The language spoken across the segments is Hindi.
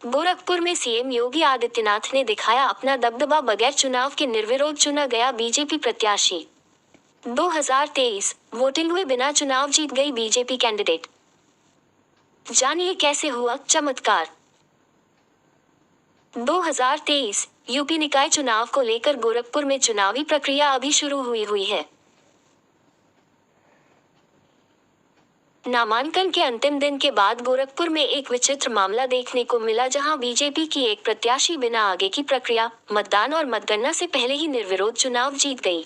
गोरखपुर में सीएम योगी आदित्यनाथ ने दिखाया अपना दबदबा, बगैर चुनाव के निर्विरोध चुना गया बीजेपी प्रत्याशी। 2023 वोटिंग हुए बिना चुनाव जीत गई बीजेपी कैंडिडेट। जानिए कैसे हुआ चमत्कार। 2023 यूपी निकाय चुनाव को लेकर गोरखपुर में चुनावी प्रक्रिया अभी शुरू हुई है। नामांकन के अंतिम दिन के बाद गोरखपुर में एक विचित्र मामला देखने को मिला, जहां बीजेपी की एक प्रत्याशी बिना आगे की प्रक्रिया, मतदान और मतगणना से पहले ही निर्विरोध चुनाव जीत गई।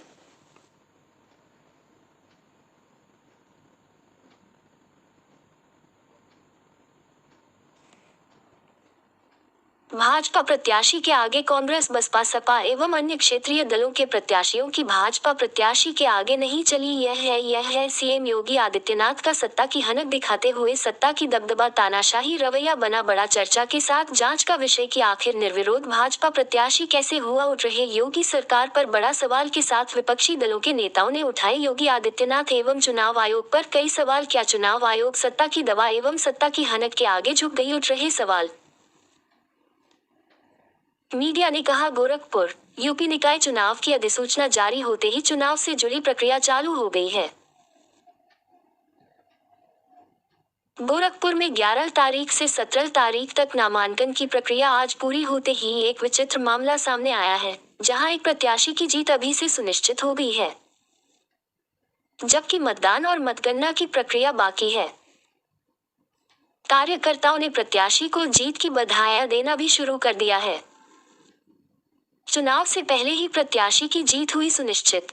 भाजपा प्रत्याशी के आगे कांग्रेस, बसपा, सपा एवं अन्य क्षेत्रीय दलों के प्रत्याशियों की भाजपा प्रत्याशी के आगे नहीं चली। यह है सीएम योगी आदित्यनाथ का सत्ता की हनक दिखाते हुए सत्ता की दबदबा, तानाशाही रवैया बना बड़ा चर्चा के साथ जांच का विषय कि आखिर निर्विरोध भाजपा प्रत्याशी कैसे हुआ। उठ रहे योगी सरकार पर बड़ा सवाल के साथ विपक्षी दलों के नेताओं ने उठाए योगी आदित्यनाथ एवं चुनाव आयोग पर कई सवाल। क्या चुनाव आयोग सत्ता की दवा एवं सत्ता की हनक के आगे झुक गई? उठ रहे सवाल। मीडिया ने कहा, गोरखपुर यूपी निकाय चुनाव की अधिसूचना जारी होते ही चुनाव से जुड़ी प्रक्रिया चालू हो गई है। गोरखपुर में 11 तारीख से 17 तारीख तक नामांकन की प्रक्रिया आज पूरी होते ही एक विचित्र मामला सामने आया है, जहां एक प्रत्याशी की जीत अभी से सुनिश्चित हो गई है, जबकि मतदान और मतगणना की प्रक्रिया बाकी है। कार्यकर्ताओं ने प्रत्याशी को जीत की बधाइयां देना भी शुरू कर दिया है। चुनाव से पहले ही प्रत्याशी की जीत हुई सुनिश्चित।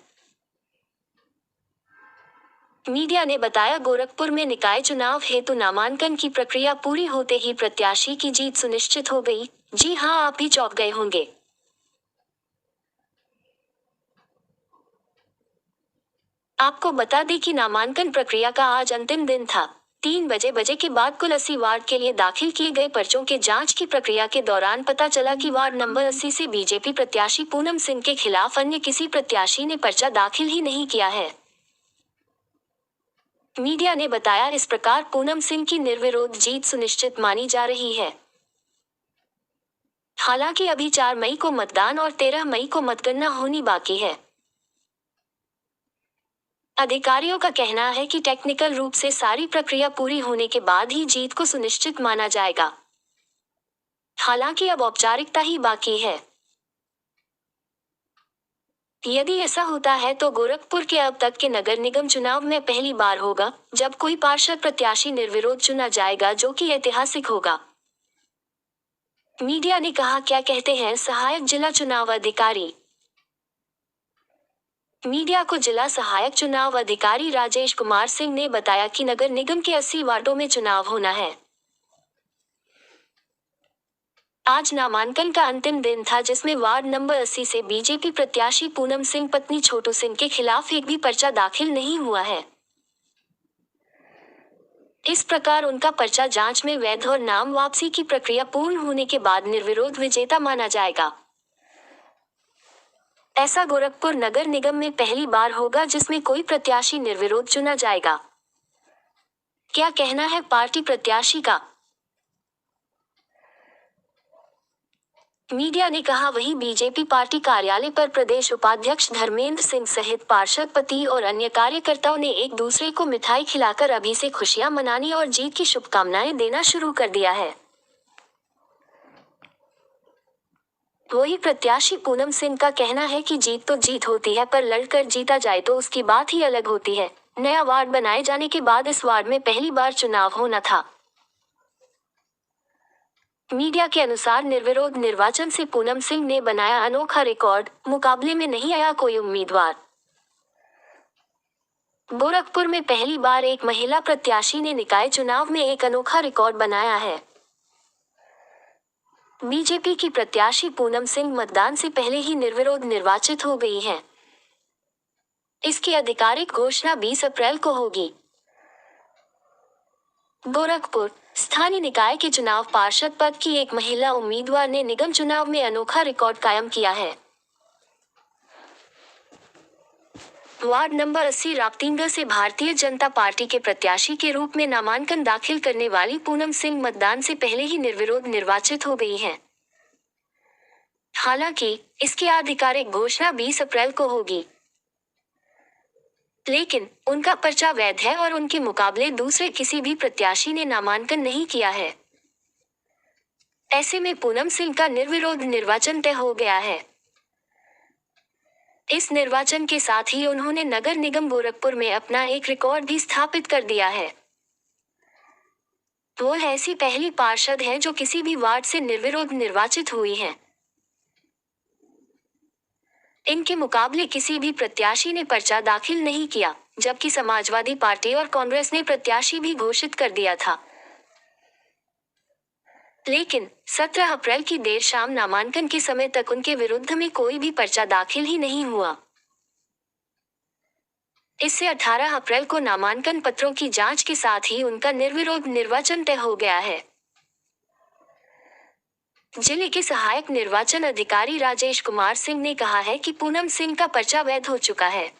मीडिया ने बताया, गोरखपुर में निकाय चुनाव हेतु नामांकन की प्रक्रिया पूरी होते ही प्रत्याशी की जीत सुनिश्चित हो गई। जी हां, आप भी चौंक गए होंगे। आपको बता दें कि नामांकन प्रक्रिया का आज अंतिम दिन था। 3 बजे के बाद कुल 80 वार्ड के लिए दाखिल किए गए पर्चों के जांच की प्रक्रिया के दौरान पता चला कि वार्ड नंबर 80 से बीजेपी प्रत्याशी पूनम सिंह के खिलाफ अन्य किसी प्रत्याशी ने पर्चा दाखिल ही नहीं किया है। मीडिया ने बताया, इस प्रकार पूनम सिंह की निर्विरोध जीत सुनिश्चित मानी जा रही है। हालांकि अभी 4 मई को मतदान और 13 मई को मतगणना होनी बाकी है। अधिकारियों का कहना है कि टेक्निकल रूप से सारी प्रक्रिया पूरी होने के बाद ही जीत को सुनिश्चित माना जाएगा। हालांकि अब औपचारिकता ही बाकी है। यदि ऐसा होता है तो गोरखपुर के अब तक के नगर निगम चुनाव में पहली बार होगा जब कोई पार्षद प्रत्याशी निर्विरोध चुना जाएगा, जो कि ऐतिहासिक होगा। मीडिया ने कहा, क्या कहते हैं सहायक जिला चुनाव अधिकारी। मीडिया को जिला सहायक चुनाव अधिकारी राजेश कुमार सिंह ने बताया कि नगर निगम के 80 वार्डों में चुनाव होना है। आज नामांकन का अंतिम दिन था, जिसमें वार्ड नंबर 80 से बीजेपी प्रत्याशी पूनम सिंह पत्नी छोटू सिंह के खिलाफ एक भी पर्चा दाखिल नहीं हुआ है। इस प्रकार उनका पर्चा जांच में वैध और नाम वापसी की प्रक्रिया पूर्ण होने के बाद निर्विरोध विजेता माना जाएगा। ऐसा गोरखपुर नगर निगम में पहली बार होगा जिसमें कोई प्रत्याशी निर्विरोध चुना जाएगा। क्या कहना है पार्टी प्रत्याशी का? मीडिया ने कहा, वहीं बीजेपी पार्टी कार्यालय पर प्रदेश उपाध्यक्ष धर्मेंद्र सिंह सहित पार्षद पति और अन्य कार्यकर्ताओं ने एक दूसरे को मिठाई खिलाकर अभी से खुशियां मनानी और जीत की शुभकामनाएं देना शुरू कर दिया है। वही प्रत्याशी पूनम सिंह का कहना है कि जीत तो जीत होती है, पर लड़कर जीता जाए तो उसकी बात ही अलग होती है। नया वार्ड बनाए जाने के बाद इस वार्ड में पहली बार चुनाव होना था। मीडिया के अनुसार निर्विरोध निर्वाचन से पूनम सिंह ने बनाया अनोखा रिकॉर्ड, मुकाबले में नहीं आया कोई उम्मीदवार। गोरखपुर में पहली बार एक महिला प्रत्याशी ने निकाय चुनाव में एक अनोखा रिकॉर्ड बनाया है। बीजेपी की प्रत्याशी पूनम सिंह मतदान से पहले ही निर्विरोध निर्वाचित हो गई हैं। इसकी आधिकारिक घोषणा 20 अप्रैल को होगी। गोरखपुर स्थानीय निकाय के चुनाव पार्षद पद की एक महिला उम्मीदवार ने निगम चुनाव में अनोखा रिकॉर्ड कायम किया है। वार्ड नंबर 80 रापतींगा से भारतीय जनता पार्टी के प्रत्याशी के रूप में नामांकन दाखिल करने वाली पूनम सिंह मतदान से पहले ही निर्विरोध निर्वाचित हो गई हैं। हालांकि इसकी आधिकारिक घोषणा 20 अप्रैल को होगी, लेकिन उनका पर्चा वैध है और उनके मुकाबले दूसरे किसी भी प्रत्याशी ने नामांकन नहीं किया है। ऐसे में पूनम सिंह का निर्विरोध निर्वाचन तय हो गया है। इस निर्वाचन के साथ ही उन्होंने नगर निगम गोरखपुर में अपना एक रिकॉर्ड भी स्थापित कर दिया है। वो ऐसी पहली पार्षद हैं जो किसी भी वार्ड से निर्विरोध निर्वाचित हुई हैं। इनके मुकाबले किसी भी प्रत्याशी ने पर्चा दाखिल नहीं किया, जबकि समाजवादी पार्टी और कांग्रेस ने प्रत्याशी भी घोषित कर दिया था। लेकिन 17 अप्रैल की देर शाम नामांकन के समय तक उनके विरुद्ध में कोई भी पर्चा दाखिल ही नहीं हुआ। इससे 18 अप्रैल को नामांकन पत्रों की जांच के साथ ही उनका निर्विरोध निर्वाचन तय हो गया है। जिले के सहायक निर्वाचन अधिकारी राजेश कुमार सिंह ने कहा है कि पूनम सिंह का पर्चा वैध हो चुका है।